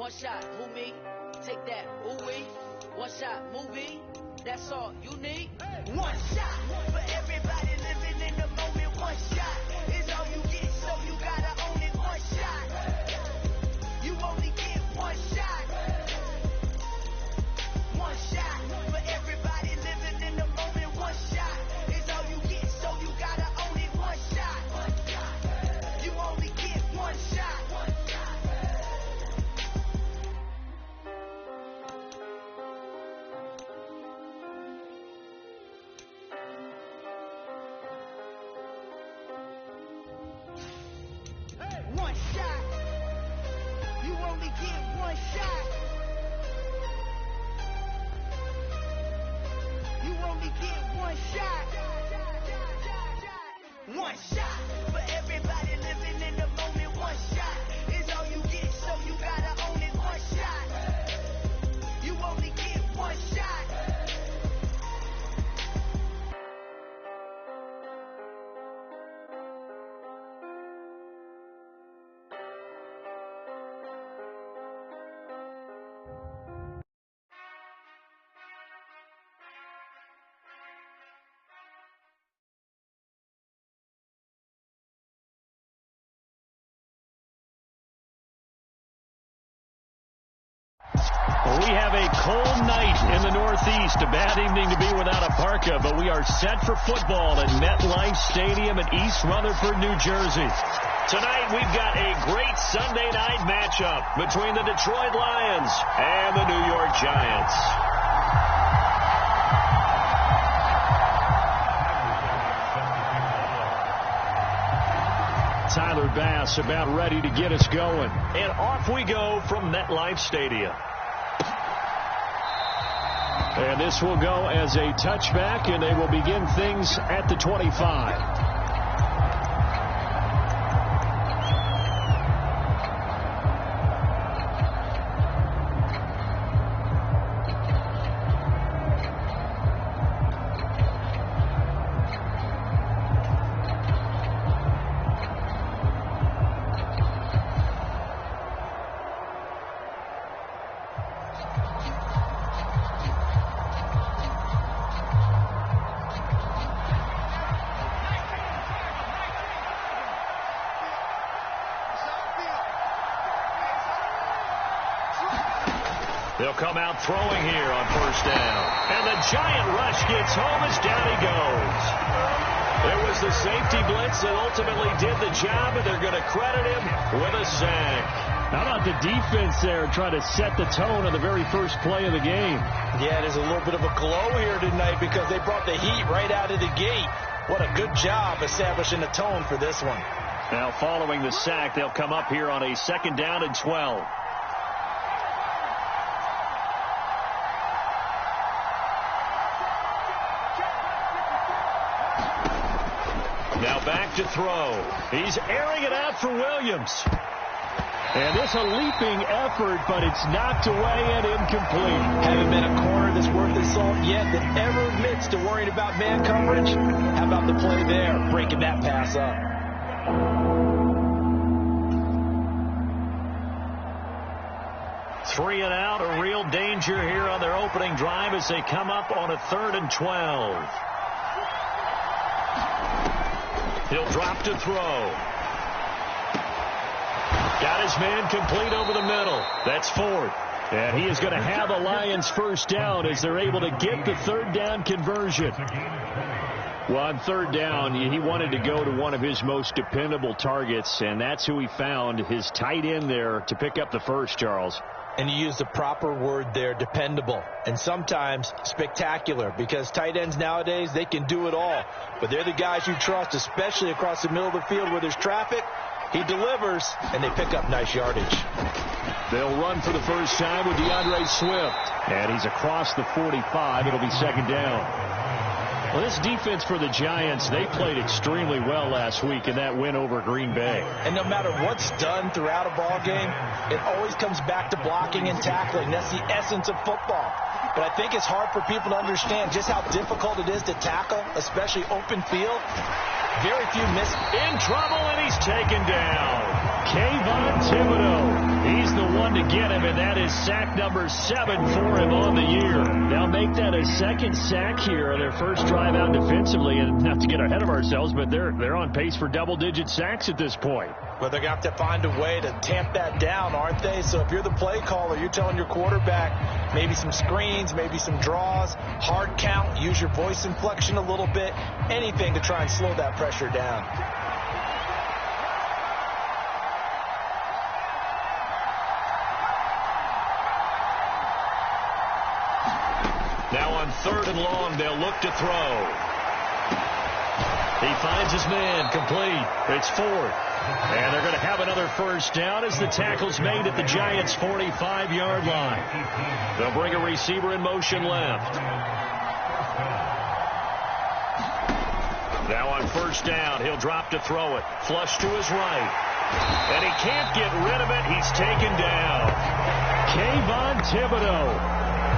One shot, who me? Take that, ooh-wee. One shot, movie. That's all you need. One shot for everybody living in the moment. One shot is all you get, so you gotta own it. One shot. You only get one shot. One shot for everybody living in the moment. One shot is all you get, so you gotta own it. One shot. You only get one shot. One shot. You only get one shot. You only get one shot. One shot for everybody living in the moment. One shot is all you get, so you gotta own it. One shot. You only get one shot. We have a cold night in the Northeast, a bad evening to be without a parka, but we are set for football at MetLife Stadium in East Rutherford, New Jersey. Tonight we've got a great Sunday night matchup between the Detroit Lions and the New York Giants. Tyler Bass about ready to get us going. And off we go from MetLife Stadium. And this will go as a touchback, and they will begin things at the 25. They'll come out throwing here on first down. And the giant rush gets home as down he goes. It was the safety blitz that ultimately did the job, and they're going to credit him with a sack. How about the defense there trying to set the tone on the very first play of the game? Yeah, there's a little bit of a glow here tonight because they brought the heat right out of the gate. What a good job establishing the tone for this one. Now following the sack, they'll come up here on a 2nd down and 12. Now back to throw. He's airing it out for Williams. And it's a leaping effort, but it's knocked away and incomplete. Haven't been a corner that's worth its salt yet that ever admits to worrying about man coverage. How about the play there, breaking that pass up? Three and out, a real danger here on their opening drive as they come up on a 3rd and 12. He'll drop to throw. Got his man complete over the middle. That's 4th. And he is going to have the Lions first down as they're able to get the 3rd down conversion. Well, on 3rd down, he wanted to go to one of his most dependable targets, and that's who he found, his tight end there, to pick up the first, Charles. And you use the proper word there, dependable, and sometimes spectacular, because tight ends nowadays, they can do it all. But they're the guys you trust, especially across the middle of the field where there's traffic. He delivers, and they pick up nice yardage. They'll run for the first time with DeAndre Swift. And he's across the 45. It'll be 2nd down. Well, this defense for the Giants, they played extremely well last week in that win over Green Bay. And no matter what's done throughout a ball game, it always comes back to blocking and tackling. That's the essence of football. But I think it's hard for people to understand just how difficult it is to tackle, especially open field. Very few miss. In trouble, and he's taken down. Kayvon Thibodeau. He's the one to get him, and that is sack number 7 for him on the year. Now make that a second sack here on their first drive out defensively, and not to get ahead of ourselves, but they're on pace for double-digit sacks at this point. But they're going to have to find a way to tamp that down, aren't they? So if you're the play caller, you're telling your quarterback maybe some screens, maybe some draws, hard count, use your voice inflection a little bit, anything to try and slow that pressure down. Now on 3rd and long, they'll look to throw. He finds his man, complete. It's 4th. And they're going to have another first down as the tackle's made at the Giants' 45-yard line. They'll bring a receiver in motion left. Now on first down, he'll drop to throw it. Flush to his right. And he can't get rid of it. He's taken down. Kayvon Thibodeau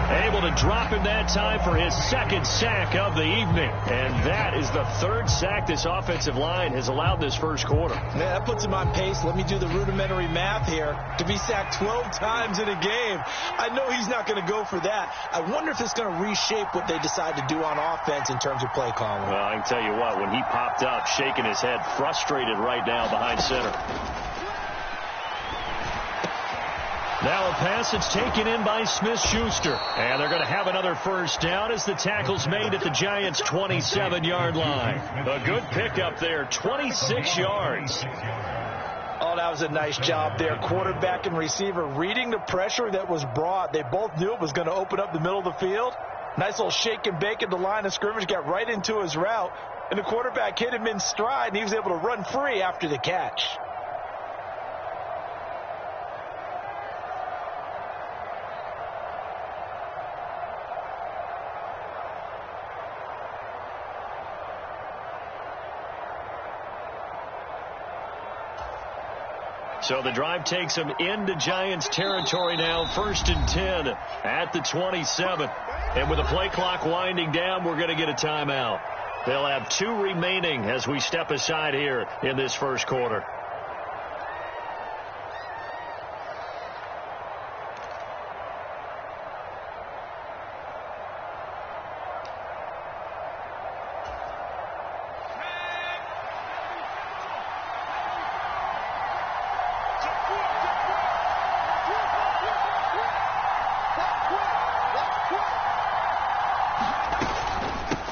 able to drop him that time for his 2nd sack of the evening. And that is the 3rd sack this offensive line has allowed this first quarter. Yeah, that puts him on pace. Let me do the rudimentary math here. To be sacked 12 times in a game, I know he's not going to go for that. I wonder if it's going to reshape what they decide to do on offense in terms of play calling. Well, I can tell you what, when he popped up, shaking his head, frustrated right now behind center. Now a pass that's taken in by Smith-Schuster. And they're going to have another first down as the tackle's made at the Giants' 27-yard line. A good pickup there, 26 yards. Oh, that was a nice job there. Quarterback and receiver reading the pressure that was brought. They both knew it was going to open up the middle of the field. Nice little shake and bake at the line of scrimmage, got right into his route. And the quarterback hit him in stride, and he was able to run free after the catch. So the drive takes them into Giants territory now. 1st and 10 at the 27. And with the play clock winding down, we're going to get a timeout. They'll have 2 remaining as we step aside here in this first quarter.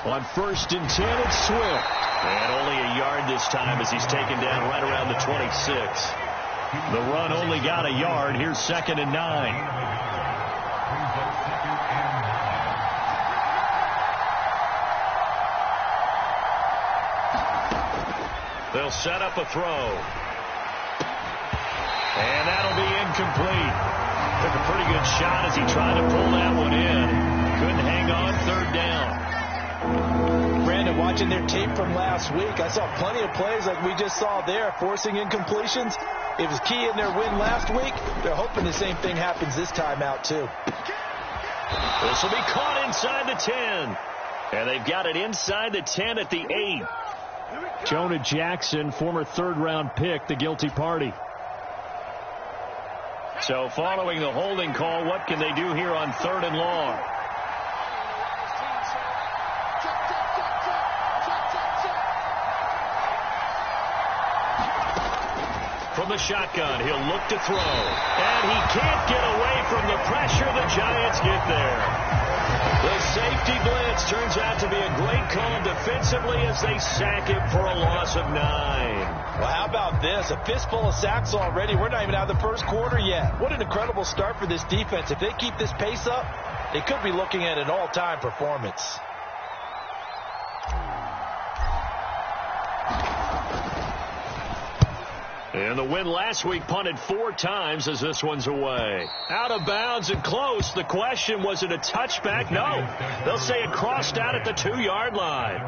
On 1st and 10, it's Swift. And only a yard this time as he's taken down right around the 26. The run only got a yard. Here's 2nd and 9. They'll set up a throw. And that'll be incomplete. Took a pretty good shot as he tried to pull that one in. Couldn't hang on. 3rd down. Brandon, watching their tape from last week, I saw plenty of plays like we just saw there, forcing incompletions. It was key in their win last week. They're hoping the same thing happens this time out, too. This will be caught inside the 10. And they've got it inside the 10 at the 8. Jonah Jackson, former 3rd-round pick, the guilty party. So following the holding call, what can they do here on 3rd and long? From the shotgun, he'll look to throw. And he can't get away from the pressure. The Giants get there. The safety blitz turns out to be a great call defensively as they sack him for a loss of 9. Well, how about this? A fistful of sacks already. We're not even out of the first quarter yet. What an incredible start for this defense. If they keep this pace up, they could be looking at an all-time performance. And the win last week punted 4 times as this one's away. Out of bounds and close. The question, was it a touchback? No. They'll say it crossed out at the 2-yard line.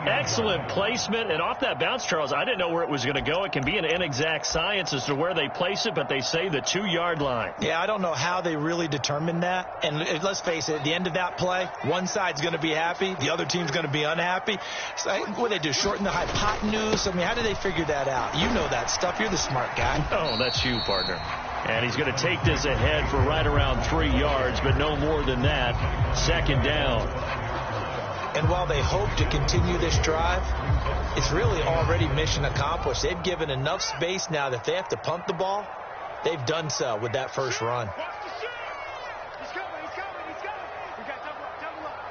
Excellent placement. And off that bounce, Charles, I didn't know where it was going to go. It can be an inexact science as to where they place it, but they say the 2-yard line. Yeah, I don't know how they really determined that. And let's face it, at the end of that play, one side's going to be happy, the other team's going to be unhappy. So, what do they do, shorten the hypotenuse? I mean, how do they figure that out? You know that stuff. You're the smart guy. Oh, that's you, partner. And he's going to take this ahead for right around 3 yards, but no more than that. 2nd down. And while they hope to continue this drive, it's really already mission accomplished. They've given enough space now that if they have to punt the ball, they've done so with that first run. He's coming. We got double up.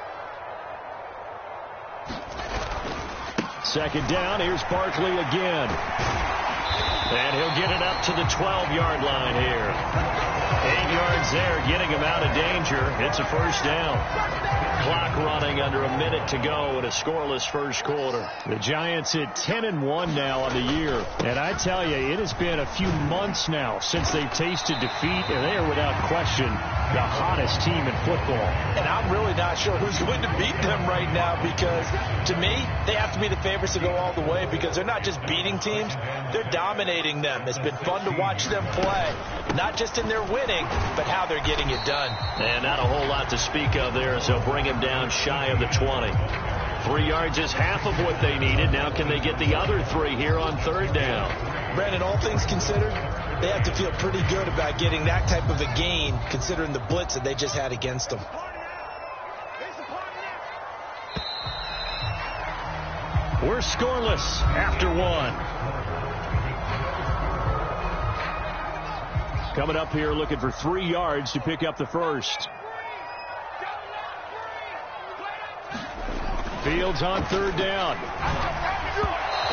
2nd down. Here's Barkley again. And he'll get it up to the 12-yard line here. 8 yards there, getting him out of danger. It's a 1st down. Clock running under a minute to go in a scoreless first quarter. The Giants at 10-1 now on the year. And I tell you, it has been a few months now since they've tasted defeat, and they are without question the hottest team in football. And I'm really not sure who's going to beat them right now, because to me, they have to be the favorites to go all the way, because they're not just beating teams, they're dominating them. It's been fun to watch them play, not just in their winning, but how they're getting it done. And not a whole lot to speak of there, as they'll bring him down shy of the 20. 3 yards is half of what they needed. Now can they get the other 3 here on 3rd down? Brandon, all things considered, they have to feel pretty good about getting that type of a gain, considering the blitz that they just had against them. We're scoreless after 1. Coming up here looking for 3 yards to pick up the first. Fields on 3rd down.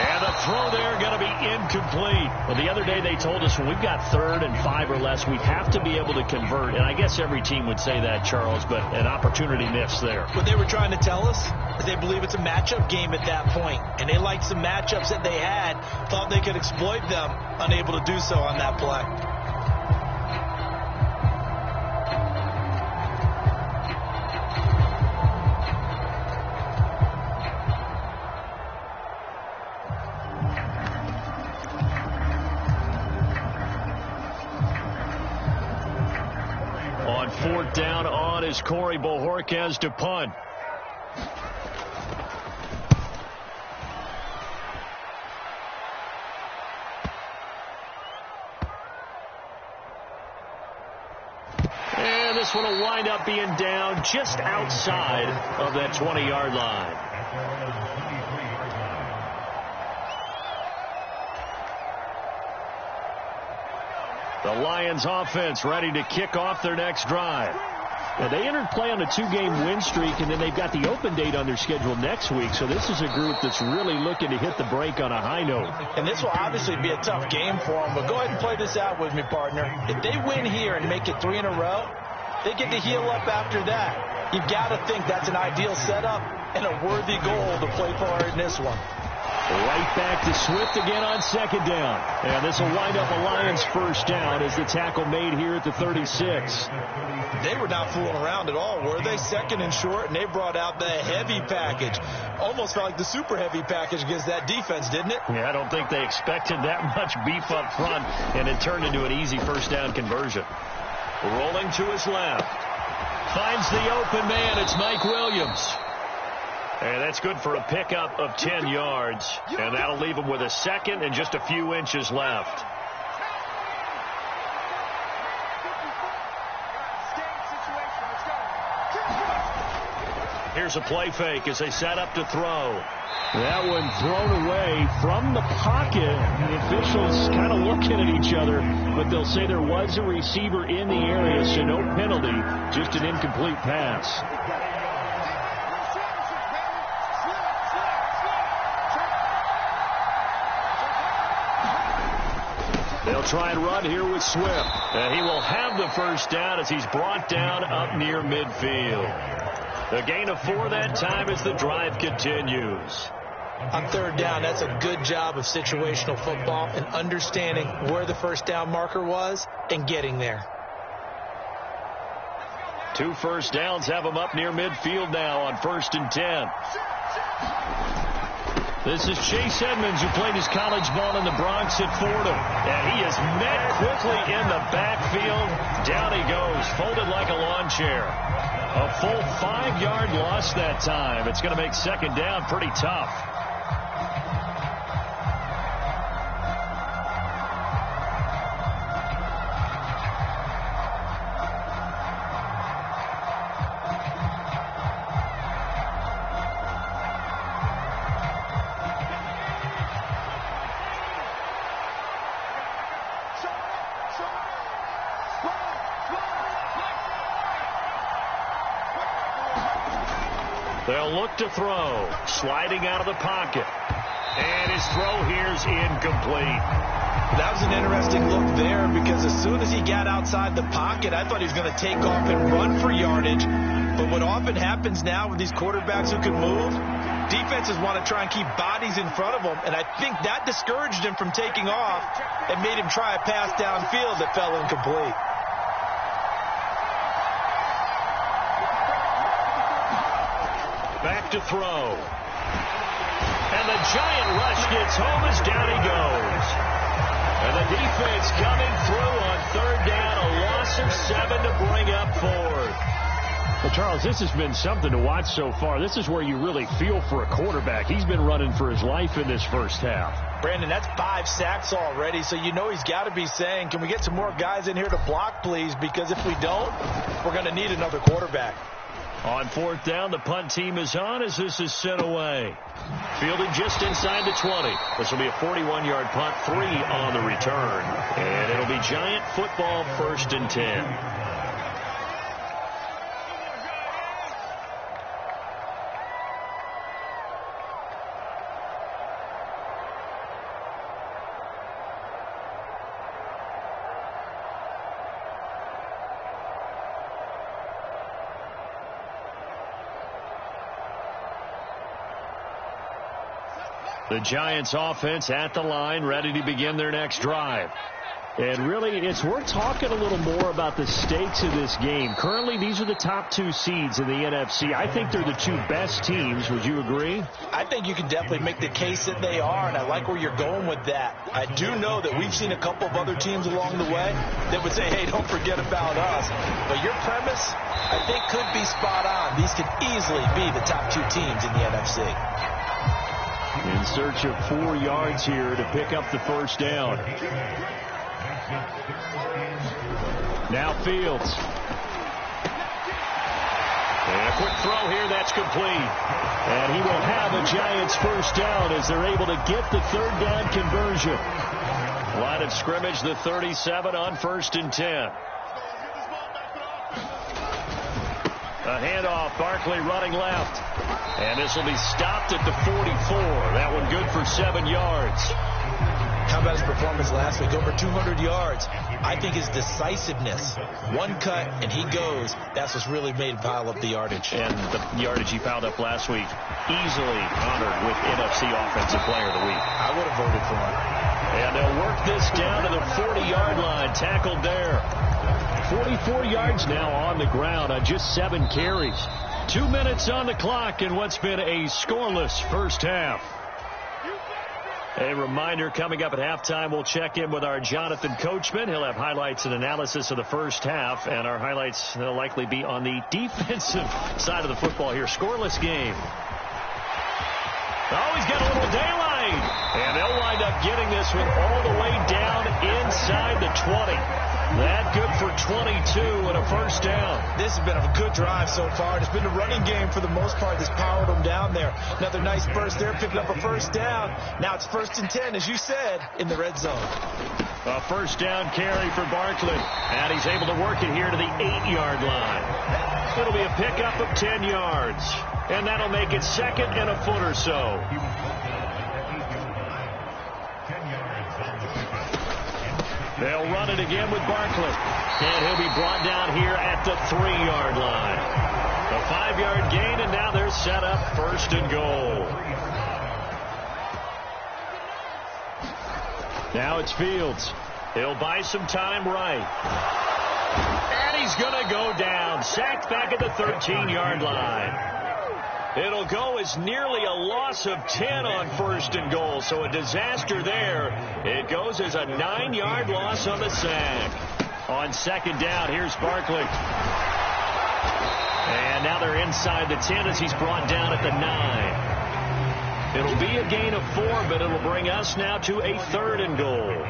And the throw there going to be incomplete. Well, the other day they told us when we've got 3rd and 5 or less, we have to be able to convert. And I guess every team would say that, Charles, but an opportunity missed there. What they were trying to tell us is they believe it's a matchup game at that point. And they liked some matchups that they had, thought they could exploit them, unable to do so on that play. On 4th down on is Corey Bojorquez to punt. And this one will wind up being down just outside of that 20-yard line. The Lions offense ready to kick off their next drive. Now, they entered play on a 2-game win streak, and then they've got the open date on their schedule next week. So this is a group that's really looking to hit the break on a high note. And this will obviously be a tough game for them, but go ahead and play this out with me, partner. If they win here and make it 3 in a row, they get to heal up after that. You've got to think that's an ideal setup and a worthy goal to play for in this one. Right back to Swift again on 2nd down. And this will wind up a Lions 1st down as the tackle made here at the 36. They were not fooling around at all, were they? 2nd and short, and they brought out the heavy package. Almost felt like the super heavy package against that defense, didn't it? Yeah, I don't think they expected that much beef up front, and it turned into an easy 1st down conversion. Rolling to his left. Finds the open man. It's Mike Williams. And that's good for a pickup of 10 yards. And that'll leave him with a 2nd and just a few inches left. Here's a play fake as they set up to throw. That one thrown away from the pocket. The officials kind of looking at each other, but they'll say there was a receiver in the area, so no penalty, just an incomplete pass. They'll try and run here with Swift. And he will have the 1st down as he's brought down up near midfield. The gain of 4 that time as the drive continues. On 3rd down, that's a good job of situational football and understanding where the 1st down marker was and getting there. 2 1st downs have him up near midfield now on 1st and 10. This is Chase Edmonds, who played his college ball in the Bronx at Fordham. And he is met quickly in the backfield. Down he goes, folded like a lawn chair. A full 5-yard loss that time. It's going to make 2nd down pretty tough. They'll look to throw. Sliding out of the pocket. And his throw here's incomplete. That was an interesting look there because as soon as he got outside the pocket, I thought he was going to take off and run for yardage. But what often happens now with these quarterbacks who can move, defenses want to try and keep bodies in front of them, and I think that discouraged him from taking off and made him try a pass downfield that fell incomplete. Back to throw. And the giant rush gets home as down he goes. And the defense coming through on third down, a loss of 7 to bring up fourth. Well, Charles, this has been something to watch so far. This is where you really feel for a quarterback. He's been running for his life in this first half. Brandon, that's 5 sacks already, so you know he's got to be saying, can we get some more guys in here to block, please? Because if we don't, we're going to need another quarterback. On fourth down, the punt team is on as this is sent away. Fielded just inside the 20. This will be a 41-yard punt, 3 on the return. And it'll be Giant football, 1st and 10. The Giants offense at the line, ready to begin their next drive. And really, it's worth talking a little more about the stakes of this game. Currently, these are the top 2 seeds in the NFC. I think they're the 2 best teams. Would you agree? I think you can definitely make the case that they are, and I like where you're going with that. I do know that we've seen a couple of other teams along the way that would say, hey, don't forget about us. But your premise, I think, could be spot on. These could easily be the top 2 teams in the NFC. In search of 4 yards here to pick up the first down. Now Fields. And a quick throw here, that's complete. And he will have a Giants first down as they're able to get the third down conversion. Line of scrimmage, the 37 on 1st and 10. A handoff, Barkley running left. And this will be stopped at the 44. That one good for 7 yards. How about his performance last week? Over 200 yards. I think his decisiveness, one cut and he goes, that's what's really made him pile up the yardage. And the yardage he piled up last week, easily honored with NFC Offensive Player of the Week. I would have voted for him. And they'll work this down to the 40-yard line, tackled there. 44 yards now on the ground on just 7 carries. 2 minutes on the clock in what's been a scoreless first half. A reminder, coming up at halftime, we'll check in with our Jonathan Coachman. He'll have highlights and analysis of the first half, and our highlights will likely be on the defensive side of the football here. Scoreless game. Oh, he's got a little daylight. And they'll wind up getting this one all the way down inside the 20. That good for 22 and a first down. This has been a good drive so far. It's been a running game for the most part that's powered them down there. Another nice burst there, picking up a first down. Now it's 1st and 10, as you said, in the red zone. A first down carry for Barkley. And he's able to work it here to the 8-yard line. It'll be a pickup of 10 yards. And that'll make it 2nd and a foot or so. They'll run it again with Barkley. And he'll be brought down here at the 3-yard line. A 5-yard gain, and now they're set up 1st and goal. Now it's Fields. He'll buy some time right. And he's going to go down. Sacked back at the 13-yard line. It'll go as nearly a loss of 10 on 1st and goal. So a disaster there. It goes as a 9-yard loss on the sack. On 2nd down, here's Barkley. And now they're inside the 10 as he's brought down at the 9. It'll be a gain of 4, but it'll bring us now to a 3rd and goal.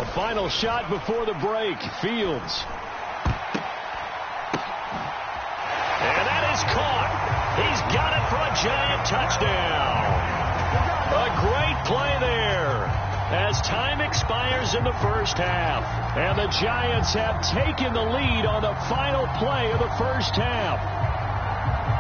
A final shot before the break. Fields. And that is caught. He's got it for a Giant touchdown. A great play there. as time expires in the first half. And the Giants have taken the lead on the final play of the first half.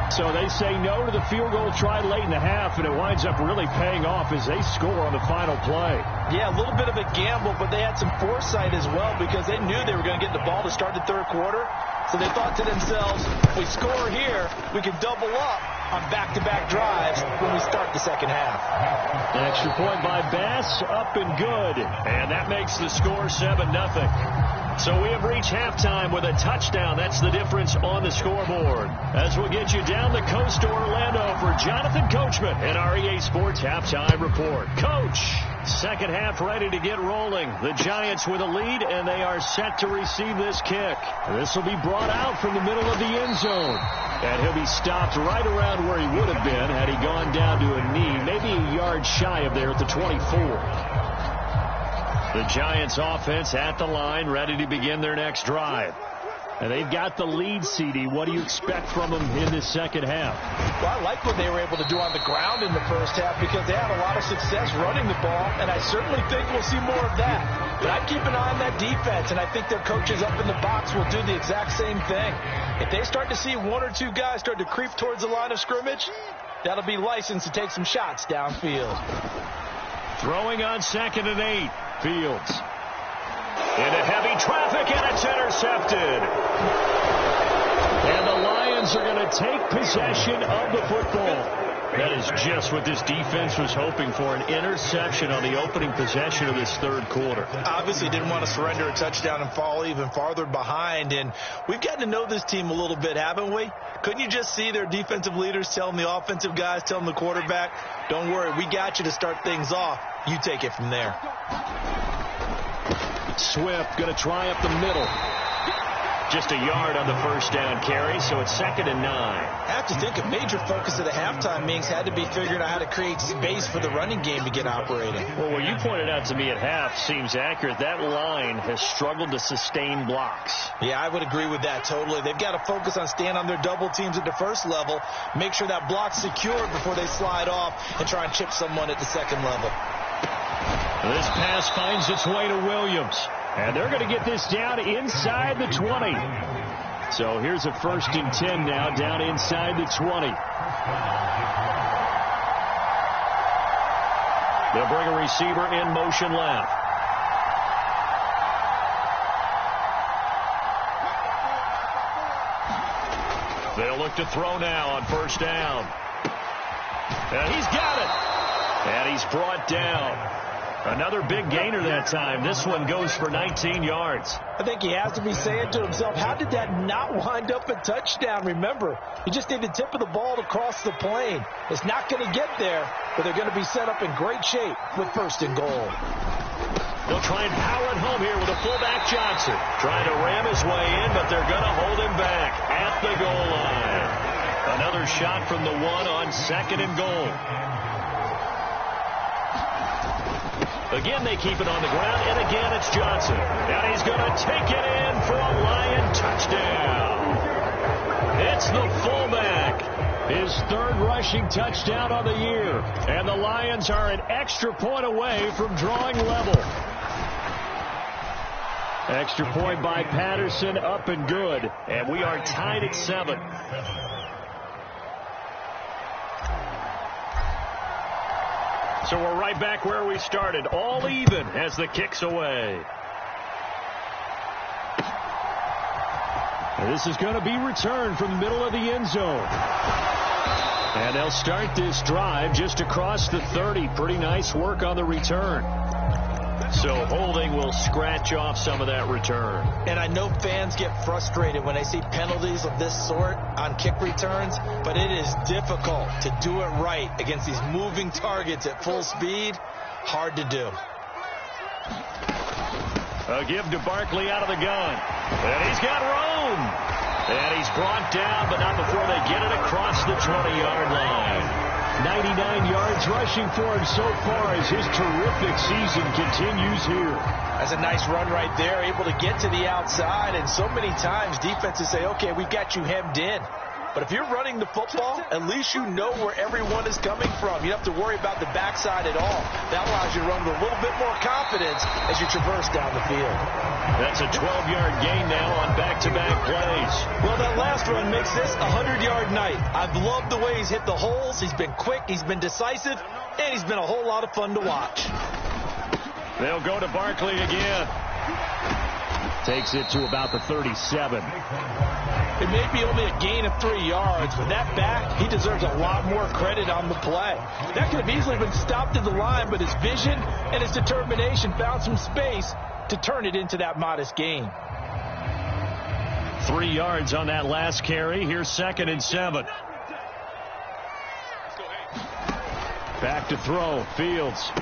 So they say no to the field goal tried late in the half, and it winds up really paying off as they score on the final play. Yeah, a little bit of a gamble, but they had some foresight as well because they knew they were going to get the ball to start the third quarter. So they thought to themselves, if we score here, we can double up on back-to-back drives when we start the second half. An extra point by Bass, up and good. And that makes the score 7-0. So we have reached halftime with a touchdown. That's the difference on the scoreboard. As we'll get you down the coast to Orlando for Jonathan Coachman in our EA Sports Halftime Report. Coach, second half ready to get rolling. The Giants with a lead, and they are set to receive this kick. This will be brought out from the middle of the end zone. And he'll be stopped right around where he would have been had he gone down to a knee, maybe a yard shy of there at the 24. The Giants offense at the line, ready to begin their next drive. And they've got the lead, CD. What do you expect from them in this second half? Well, I like what they were able to do on the ground in the first half because they had a lot of success running the ball, and I certainly think we'll see more of that. But I'd keep an eye on that defense, and I think their coaches up in the box will do the exact same thing. If they start to see one or two guys start to creep towards the line of scrimmage, that'll be licensed to take some shots downfield. Throwing on 2nd and 8. Fields into heavy traffic, and it's intercepted. And the Lions are going to take possession of the football. That is just what this defense was hoping for, an interception on the opening possession of this third quarter. Obviously didn't want to surrender a touchdown and fall even farther behind, and we've gotten to know this team a little bit, haven't we? Couldn't you just see their defensive leaders telling the offensive guys, telling the quarterback, don't worry, we got you to start things off. You take it from there. Swift going to try up the middle. Just a yard on the first down carry, so it's 2nd and 9. I have to think a major focus of the halftime meetings had to be figuring out how to create space for the running game to get operating. Well, what you pointed out to me at half seems accurate. That line has struggled to sustain blocks. Yeah, I would agree with that totally. They've got to focus on staying on their double teams at the first level, make sure that block's secured before they slide off and try and chip someone at the second level. This pass finds its way to Williams. And they're going to get this down inside the 20. So here's a 1st and 10 now, down inside the 20. They'll bring a receiver in motion left. They'll look to throw now on 1st down. And he's got it. And he's brought down. Another big gainer that time. This one goes for 19 yards. I think he has to be saying to himself, how did that not wind up a touchdown? Remember, he just needed the tip of the ball to cross the plane. It's not going to get there, but they're going to be set up in great shape with 1st and goal. They'll try and power it home here with a fullback Johnson. Trying to ram his way in, but they're going to hold him back at the goal line. Another shot from the 1 on 2nd and goal. Again, they keep it on the ground, and again, it's Johnson. And he's going to take it in for a Lion touchdown. It's the fullback. His 3rd rushing touchdown of the year. And the Lions are an extra point away from drawing level. Extra point by Patterson, up and good. And we are tied at 7. So we're right back where we started, all even as the kick's away. And this is going to be returned from the middle of the end zone. And they'll start this drive just across the 30. Pretty nice work on the return. So holding will scratch off some of that return. And I know fans get frustrated when they see penalties of this sort on kick returns, but it is difficult to do it right against these moving targets at full speed. Hard to do. A give to Barkley out of the gun. And he's got room. And he's brought down, but not before they get it across the 20-yard line. 99 yards rushing for him so far as his terrific season continues here. That's a nice run right there, able to get to the outside, and so many times defenses say, okay, we've got you hemmed in. But if you're running the football, at least you know where everyone is coming from. You don't have to worry about the backside at all. That allows you to run with a little bit more confidence as you traverse down the field. That's a 12-yard gain now on back-to-back plays. Well, that last run makes this a 100-yard night. I've loved the way he's hit the holes. He's been quick, he's been decisive, and he's been a whole lot of fun to watch. They'll go to Barkley again. Takes it to about the 37. It may be only a gain of 3 yards, but that back, he deserves a lot more credit on the play. That could have easily been stopped at the line, but his vision and his determination found some space to turn it into that modest gain. 3 yards on that last carry. Here's 2nd and 7. Back to throw. Fields.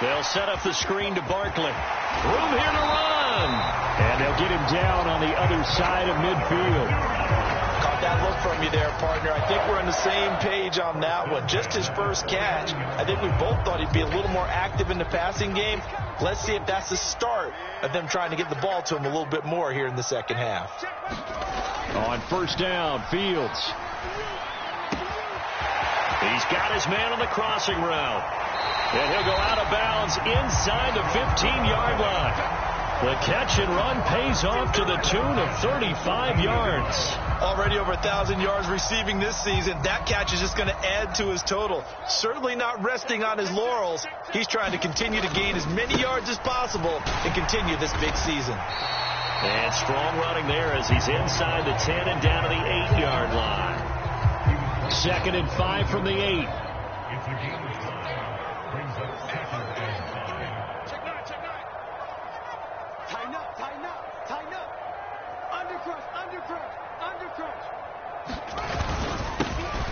They'll set up the screen to Barkley. Room here to run. And they'll get him down on the other side of midfield. Caught that look from you there, partner. I think we're on the same page on that one. Just his first catch. I think we both thought he'd be a little more active in the passing game. Let's see if that's the start of them trying to get the ball to him a little bit more here in the second half. On first down, Fields. He's got his man on the crossing route. And he'll go out of bounds inside the 15-yard line. The catch and run pays off to the tune of 35 yards. Already over 1,000 yards receiving this season. That catch is just going to add to his total. Certainly not resting on his laurels. He's trying to continue to gain as many yards as possible and continue this big season. And strong running there as he's inside the 10 and down to the 8-yard line. 2nd and 5 from the 8.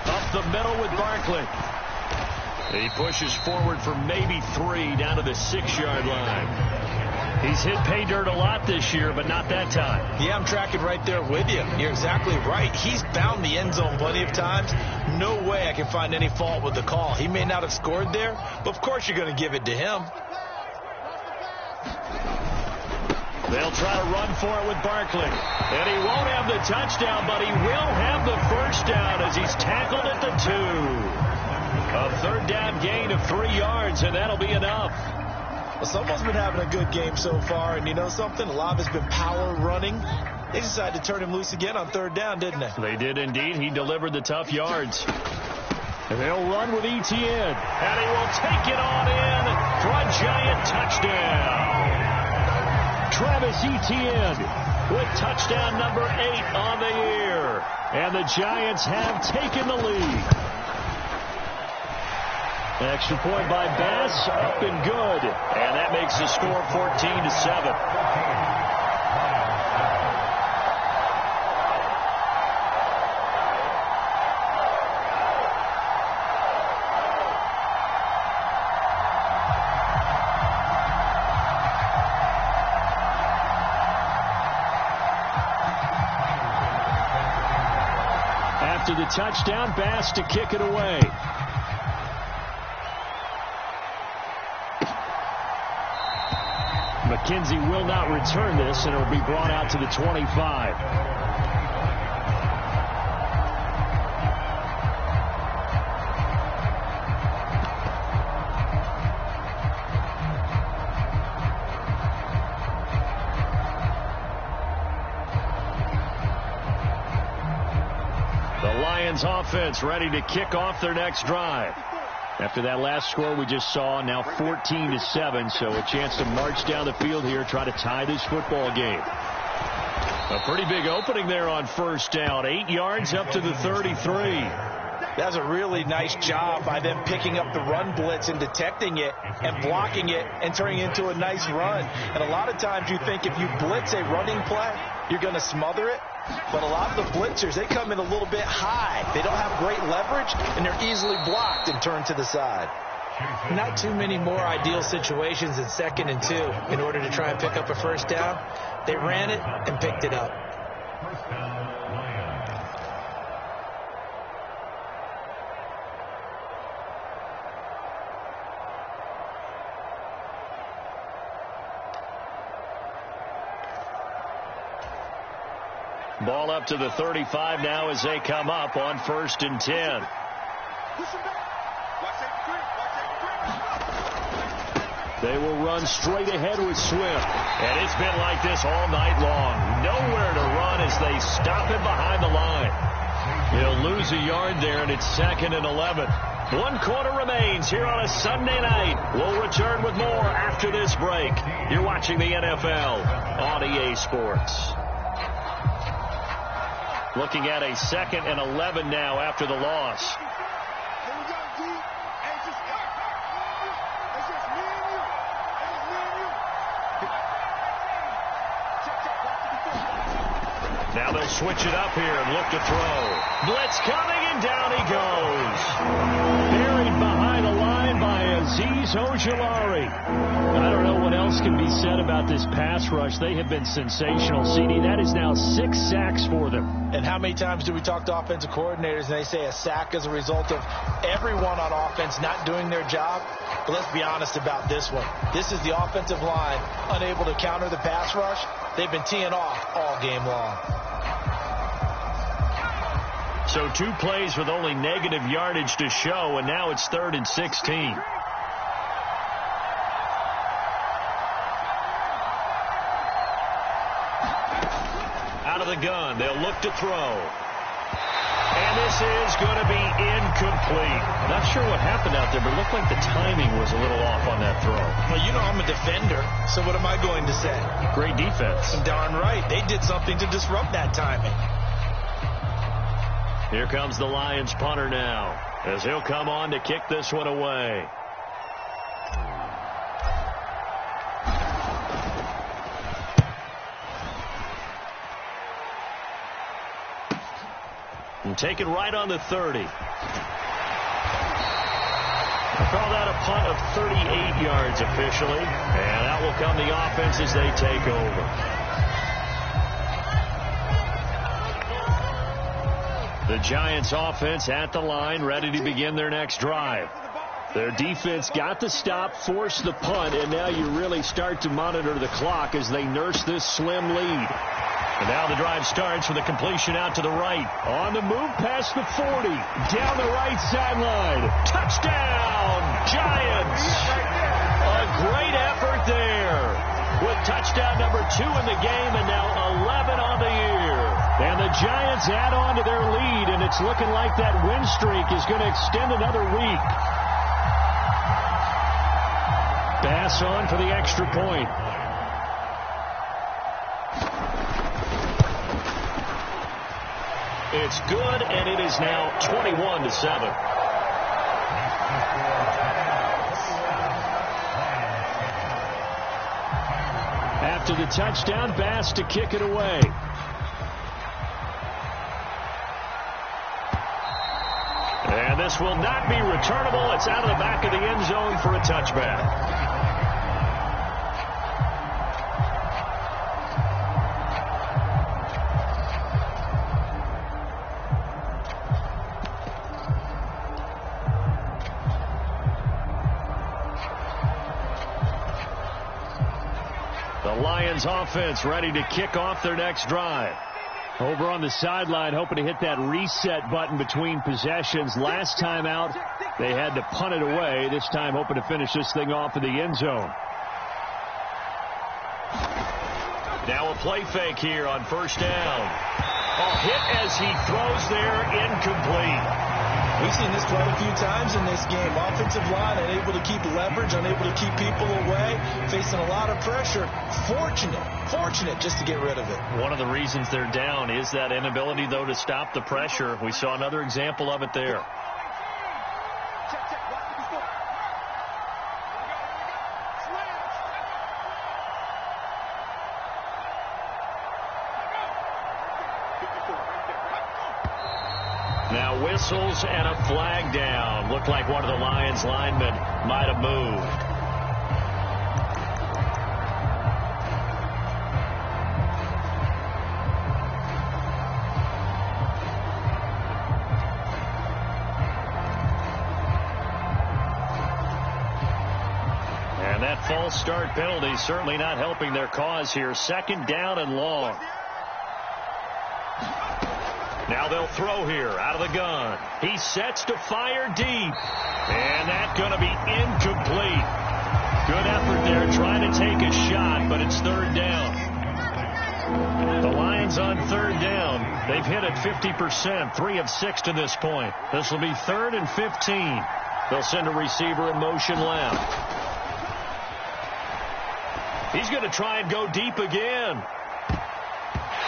Up the middle with Barkley. He pushes forward for maybe 3 down to the 6-yard line. He's hit pay dirt a lot this year, but not that time. Yeah, I'm tracking right there with you. You're exactly right. He's found the end zone plenty of times. No way I can find any fault with the call. He may not have scored there, but of course you're going to give it to him. They'll try to run for it with Barkley. And he won't have the touchdown, but he will have the first down as he's tackled at the 2. A 3rd down gain of 3 yards, and that'll be enough. Well, someone's been having a good game so far, and you know something? A lot of it's been power running. They decided to turn him loose again on 3rd down, didn't they? They did indeed. He delivered the tough yards. And they'll run with Etienne. And he will take it on in for a giant touchdown. Travis Etienne with touchdown number 8 on the year. And the Giants have taken the lead. Extra point by Bass, up and good. And that makes the score 14-7. After the touchdown, Bass to kick it away. McKenzie will not return this, and it will be brought out to the 25. The Lions offense ready to kick off their next drive. After that last score we just saw, now 14-7, so a chance to march down the field here, try to tie this football game. A pretty big opening there on first down. 8 yards up to the 33. That's a really nice job by them picking up the run blitz and detecting it and blocking it and turning it into a nice run. And a lot of times you think if you blitz a running play, you're going to smother it. But a lot of the blitzers, they come in a little bit high. They don't have great leverage, and they're easily blocked and turned to the side. Not too many more ideal situations in 2nd and 2 in order to try and pick up a first down. They ran it and picked it up. Ball up to the 35 now as they come up on 1st and 10. They will run straight ahead with Swift. And it's been like this all night long. Nowhere to run as they stop him behind the line. He'll lose a yard there, and it's 2nd and 11. 1 quarter remains here on a Sunday night. We'll return with more after this break. You're watching the NFL on EA Sports. Looking at a 2nd and 11 now after the loss. Now they'll switch it up here and look to throw. Blitz coming, and down he goes. Buried behind the line by Azeez Ojulari. I don't know what else can be said about this pass rush. They have been sensational, CD. That is now 6 sacks for them. And how many times do we talk to offensive coordinators and they say a sack is a result of everyone on offense not doing their job? But let's be honest about this one. This is the offensive line unable to counter the pass rush. They've been teeing off all game long. So 2 plays with only negative yardage to show, and now it's 3rd and 16. Out of the gun, they'll look to throw. And this is going to be incomplete. Not sure what happened out there, but it looked like the timing was a little off on that throw. Well, you know I'm a defender, so what am I going to say? Great defense. Darn right. They did something to disrupt that timing. Here comes the Lions punter now, as he'll come on to kick this one away. And take it right on the 30. Call that a punt of 38 yards officially. And out will come the offense as they take over. The Giants offense at the line, ready to begin their next drive. Their defense got the stop, forced the punt, and now you really start to monitor the clock as they nurse this slim lead. And now the drive starts with a completion out to the right. On the move past the 40. Down the right sideline. Touchdown, Giants. A great effort there. With touchdown number 2 in the game and now 11 on the year. And the Giants add on to their lead, and it's looking like that win streak is going to extend another week. Pass on for the extra point. It's good, and it is now 21-7. After the touchdown, Bass to kick it away. And this will not be returnable. It's out of the back of the end zone for a touchback. Lions offense ready to kick off their next drive. Over on the sideline, hoping to hit that reset button between possessions. Last time out, they had to punt it away. This time, hoping to finish this thing off in the end zone. Now a play fake here on first down. Hit as he throws there, incomplete. We've seen this quite a few times in this game. Offensive line unable to keep leverage, unable to keep people away, facing a lot of pressure. Fortunate just to get rid of it. One of the reasons they're down is that inability, though, to stop the pressure. We saw another example of it there. Now whistles and a flag down. Looked like one of the Lions linemen might have moved. And that false start penalty certainly not helping their cause here. 2nd down and long. Now they'll throw here out of the gun. He sets to fire deep. And that's going to be incomplete. Good effort there trying to take a shot, but it's third down. The Lions on third down. They've hit it 50%, 3 of 6 to this point. This will be 3rd and 15. They'll send a receiver in motion left. He's going to try and go deep again.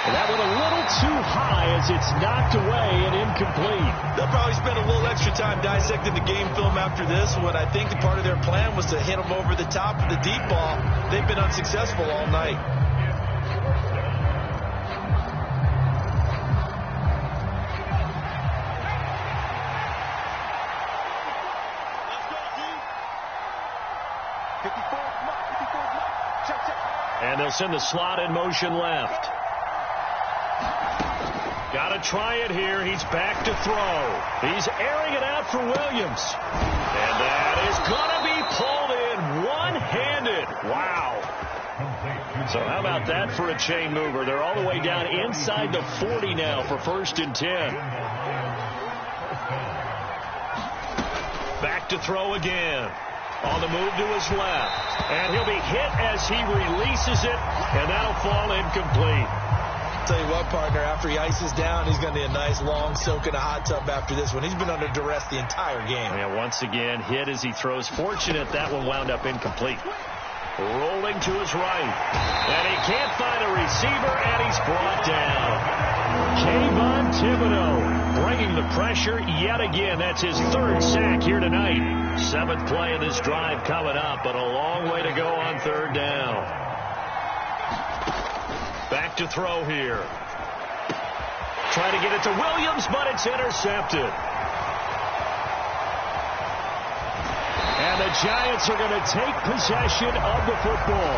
And that one a little too high as it's knocked away and incomplete. They'll probably spend a little extra time dissecting the game film after this one. I think part of their plan was to hit them over the top of the deep ball. They've been unsuccessful all night. And they'll send the slot in motion left. Got to try it here. He's back to throw. He's airing it out for Williams. And that is going to be pulled in one-handed. Wow. So how about that for a chain mover? They're all the way down inside the 40 now for 1st and 10. Back to throw again. On the move to his left. And he'll be hit as he releases it. And that'll fall incomplete. Tell you what, partner, after he ices down, he's going to need a nice long soak in a hot tub after this one. He's been under duress the entire game. Yeah, once again, hit as he throws. Fortunate that one wound up incomplete. Rolling to his right. And he can't find a receiver, and he's brought down. Kayvon Thibodeau bringing the pressure yet again. That's his 3rd sack here tonight. 7th play of this drive coming up, but a long way to go on 3rd down. Back to throw here. Trying to get it to Williams, but it's intercepted. And the Giants are going to take possession of the football.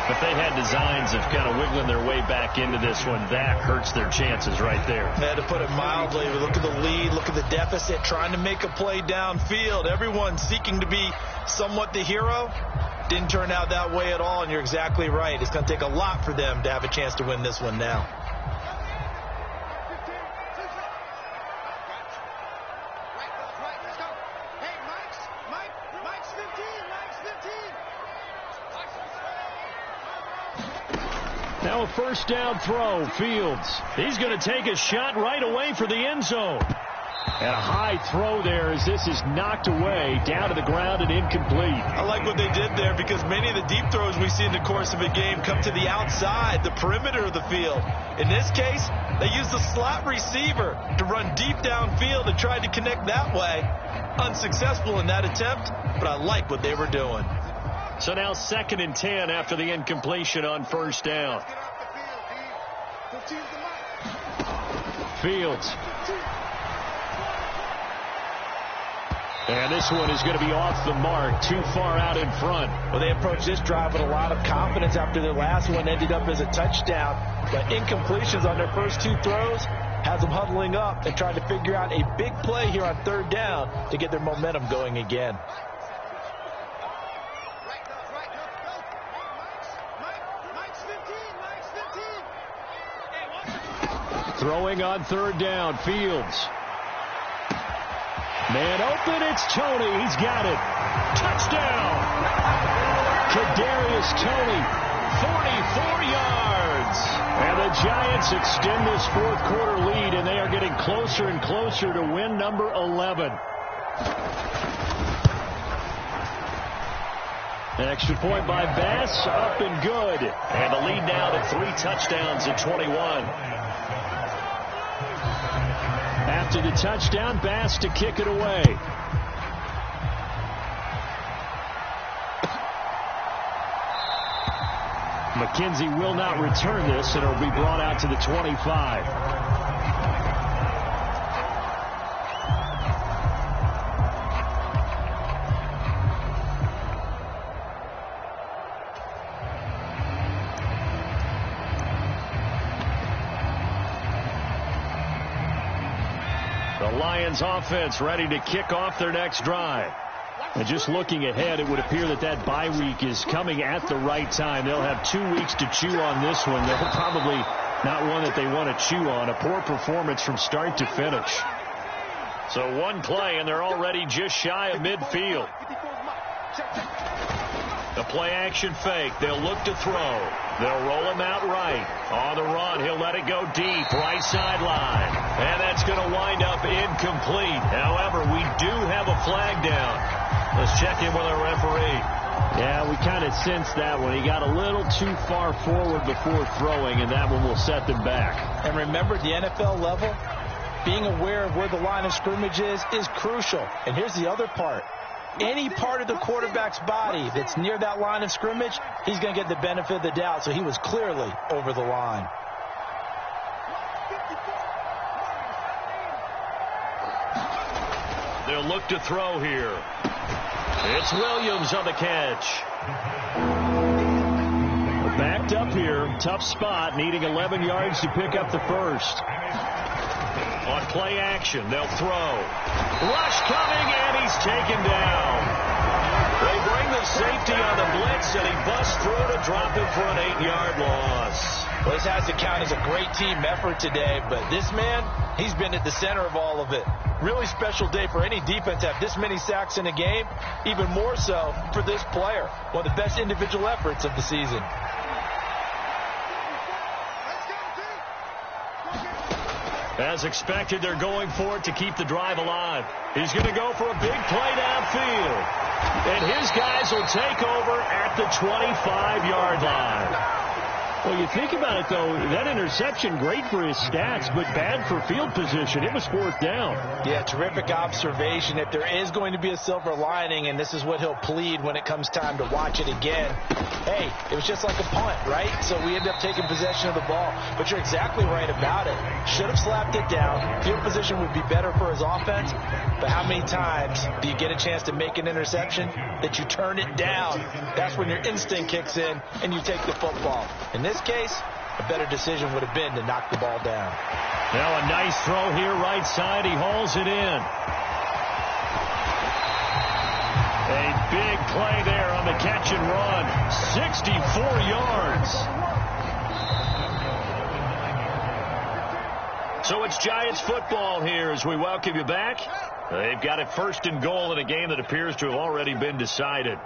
If they had designs of kind of wiggling their way back into this one, that hurts their chances right there. Yeah, to put it mildly, look at the lead, look at the deficit, trying to make a play downfield. Everyone seeking to be somewhat the hero. Didn't turn out that way at all, and you're exactly right. It's going to take a lot for them to have a chance to win this one now. Now a 1st down throw. Fields. He's going to take a shot right away for the end zone. And a high throw there as this is knocked away, down to the ground and incomplete. I like what they did there because many of the deep throws we see in the course of a game come to the outside, the perimeter of the field. In this case, they used the slot receiver to run deep downfield and tried to connect that way. Unsuccessful in that attempt, but I like what they were doing. So now 2nd and 10 after the incompletion on 1st down. Fields. And this one is going to be off the mark, too far out in front. Well, they approached this drive with a lot of confidence after their last one ended up as a touchdown. But incompletions on their first 2 throws has them huddling up and trying to figure out a big play here on 3rd down to get their momentum going again. Throwing on 3rd down, Fields. Man open, it's Toney. He's got it. Touchdown! Kadarius Toney, 44 yards. And the Giants extend this 4th quarter lead, and they are getting closer and closer to win number 11. An extra point by Bass, up and good. And the lead now to 3 touchdowns at 21. After the touchdown, Bass to kick it away. McKenzie will not return this, and it will be brought out to the 25. The Lions offense ready to kick off their next drive. And just looking ahead, it would appear that that bye week is coming at the right time. They'll have 2 weeks to chew on this one. They'll probably Not one that they want to chew on. A poor performance from start to finish. So one play, and they're already just shy of midfield. The play-action fake. They'll look to throw. They'll roll him out right. On the run, he'll let it go deep, right sideline. And that's going to wind up incomplete. However, we do have a flag down. Let's check in with our referee. Yeah, we kind of sensed that one. He got a little too far forward before throwing, and that one will set them back. And remember, the NFL level, being aware of where the line of scrimmage is crucial. And here's the other part. Any part of the quarterback's body that's near that line of scrimmage, he's going to get the benefit of the doubt. So he was clearly over the line. They'll look to throw here. It's Williams on the catch. Backed up here. Tough spot. Needing 11 yards to pick up the first. On play action, they'll throw. Rush coming, and he's taken down. They bring the safety on the blitz, and he busts through to drop it for an 8-yard loss. Well, this has to count as a great team effort today, but this man, he's been at the center of all of it. Really special day for any defense to have this many sacks in a game, even more so for this player. One of the best individual efforts of the season. As expected, they're going for it to keep the drive alive. He's going to go for a big play downfield. And his guys will take over at the 25-yard line. Well, you think about it, though, that interception, great for his stats, but bad for field position. It was fourth down. Yeah, terrific observation. If there is going to be a silver lining, and this is what he'll plead when it comes time to watch it again, hey, it was just like a punt, right? So we end up taking possession of the ball. But you're exactly right about it. Should have slapped it down. Field position would be better for his offense. But how many times do you get a chance to make an interception that you turn it down? That's when your instinct kicks in and you take the football. In this case, a better decision would have been to knock the ball down. Now a nice throw here right side. He hauls it in. A big play there on the catch and run. 64 yards. So it's Giants football here as we welcome you back. They've got it first and goal in a game that appears to have already been decided.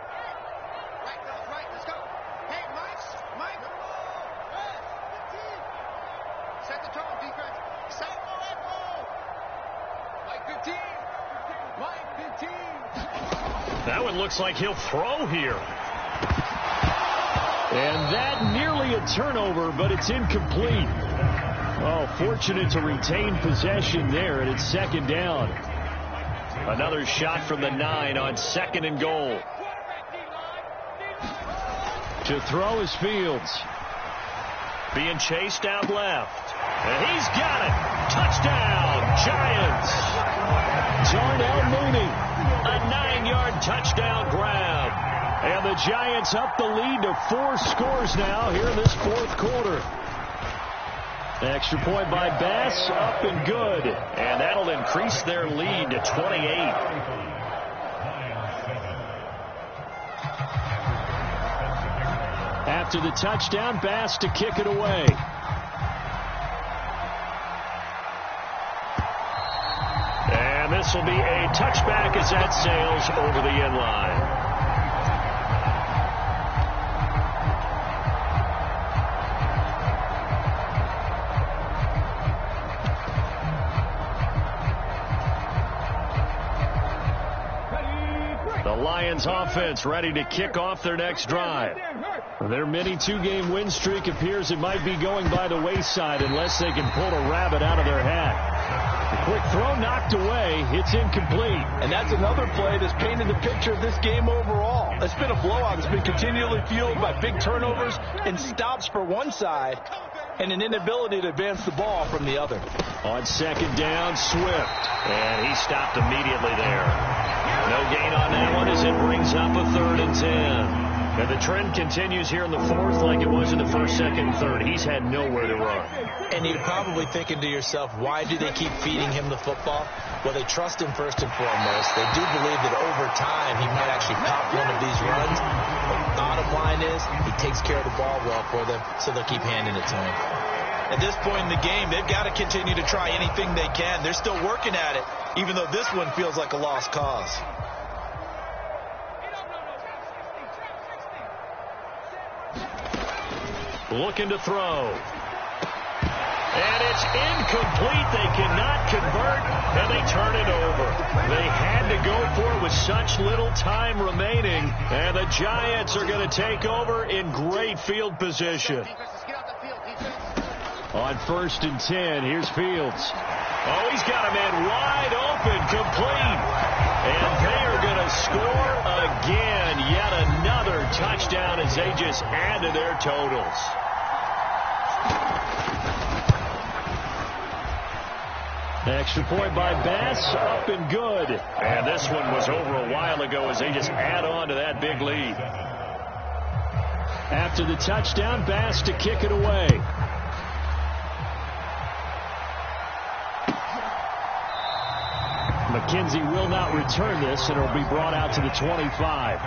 That one looks like he'll throw here. And that nearly a turnover, but it's incomplete. Oh, fortunate to retain possession there, and it's second down. Another shot from the 9 on second and goal. To throw is Fields. Being chased out left. And he's got it. Touchdown, Giants. Darnell Mooney. A 9-yard touchdown grab. And the Giants up the lead to 4 scores now here in this fourth quarter. Extra point by Bass, up and good. And that'll increase their lead to 28. After the touchdown, Bass to kick it away. And this will be a touchback as that sails over the end line. Lions offense ready to kick off their next drive. Their mini 2-game win streak appears it might be going by the wayside unless they can pull a rabbit out of their hat. A quick throw knocked away. It's incomplete. And that's another play that's painted the picture of this game overall. It's been a blowout. It's been continually fueled by big turnovers and stops for one side and an inability to advance the ball from the other. On second down, Swift. And he stopped immediately there. No gain on that one as it brings up a 3rd and 10. And the trend continues here in the fourth like it was in the first, second, and third. He's had nowhere to run. And you're probably thinking to yourself, why do they keep feeding him the football? Well, they trust him first and foremost. They do believe that over time he might actually pop one of these runs. But bottom line is he takes care of the ball well for them, so they'll keep handing it to him. At this point in the game, they've got to continue to try anything they can. They're still working at it, even though this one feels like a lost cause. Looking to throw. And it's incomplete. They cannot convert, and they turn it over. They had to go for it with such little time remaining, and the Giants are going to take over in great field position. On 1st and 10, here's Fields. Oh, he's got a man wide open, complete. And they are going to score again. Yet another touchdown as they just add to their totals. Extra point by Bass, up and good. And this one was over a while ago as they just add on to that big lead. After the touchdown, Bass to kick it away. McKenzie will not return this, and it will be brought out to the 25.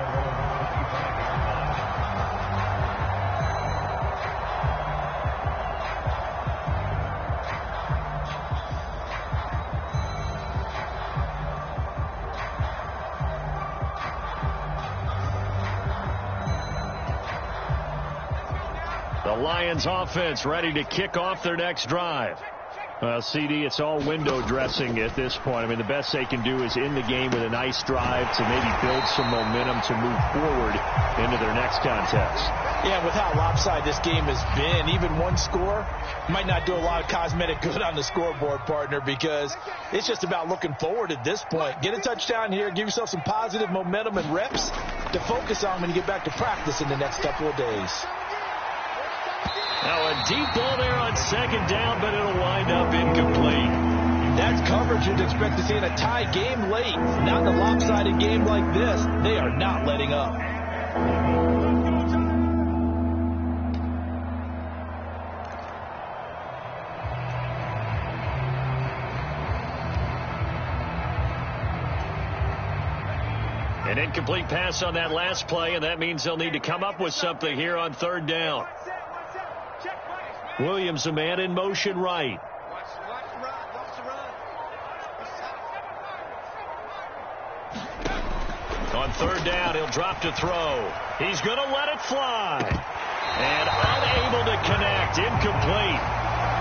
The Lions offense ready to kick off their next drive. CD, it's all window dressing at this point. I mean, the best they can do is in the game with a nice drive to maybe build some momentum to move forward into their next contest. Yeah, with how lopsided this game has been, even one score might not do a lot of cosmetic good on the scoreboard, partner, because it's just about looking forward at this point. Get a touchdown here, give yourself some positive momentum and reps to focus on when you get back to practice in the next couple of days. Now a deep ball there on 2nd down, but it'll wind up incomplete. That's coverage you'd expect to see in a tie game late. Not in a lopsided game like this. They are not letting up. An incomplete pass on that last play, and that means they'll need to come up with something here on 3rd down. Williams, a man in motion right. On 3rd down, he'll drop to throw. He's going to let it fly. And unable to connect. Incomplete.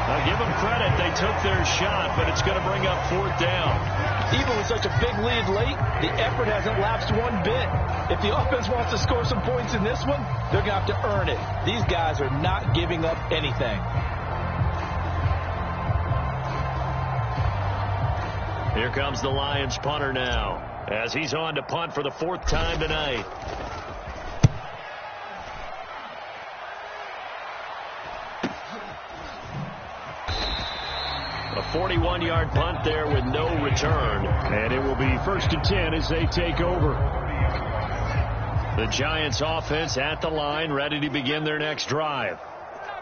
I'll give them credit. They took their shot, but it's going to bring up 4th down. Even with such a big lead late, the effort hasn't lapsed one bit. If the offense wants to score some points in this one, they're going to have to earn it. These guys are not giving up anything. Here comes the Lions punter now, as he's on to punt for the 4th time tonight. A 41-yard punt there with no return. And it will be 1st and 10 as they take over. The Giants offense at the line, ready to begin their next drive.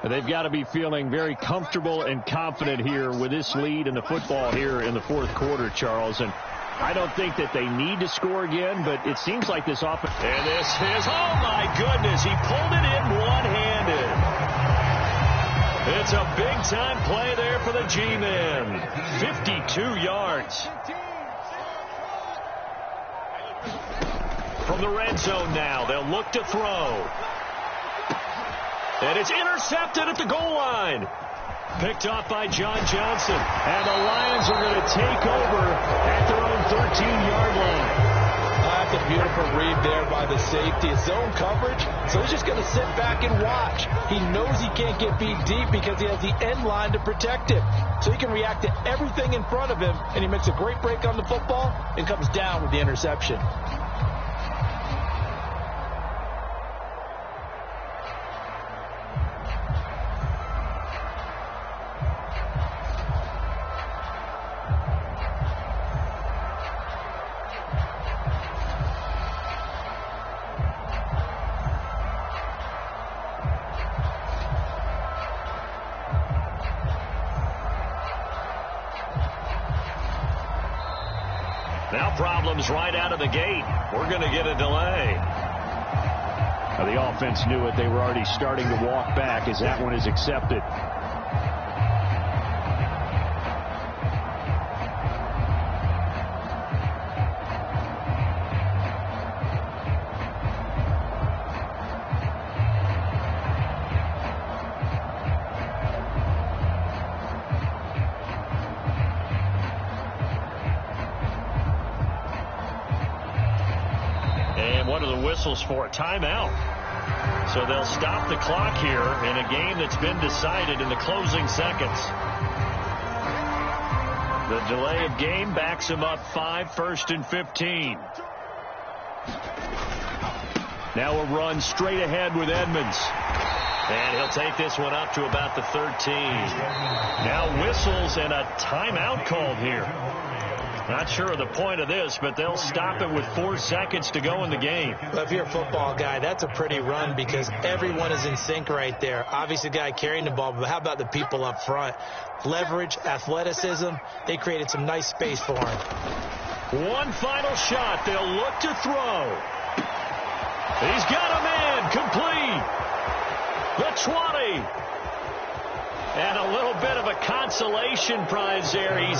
They've got to be feeling very comfortable and confident here with this lead in the football here in the 4th quarter, Charles. And I don't think that they need to score again, but it seems like this offense. And this is, oh my goodness, he pulled it in one-handed. It's a big-time play there for the G-men. 52 yards. From the red zone now, they'll look to throw. And it's intercepted at the goal line. Picked off by John Johnson. And the Lions are going to take over at their own 13-yard line. That's a beautiful read there by the safety. Zone coverage, so he's just going to sit back and watch. He knows he can't get beat deep because he has the end line to protect him. So he can react to everything in front of him, and he makes a great break on the football and comes down with the interception. Now problems right out of the gate. We're going to get a delay. Now the offense knew it. They were already starting to walk back as that one is accepted. One of the whistles for a timeout. So they'll stop the clock here in a game that's been decided in the closing seconds. The delay of game backs him up 5, 1st and 15. Now a run straight ahead with Edmonds. And he'll take this one up to about the 13. Now whistles and a timeout called here. Not sure of the point of this, but they'll stop it with 4 seconds to go in the game. Well, if you're a football guy, that's a pretty run because everyone is in sync right there. Obviously, the guy carrying the ball, but how about the people up front? Leverage, athleticism, they created some nice space for him. One final shot. They'll look to throw. He's got a man complete. The 20. And a little bit of a consolation prize there. He's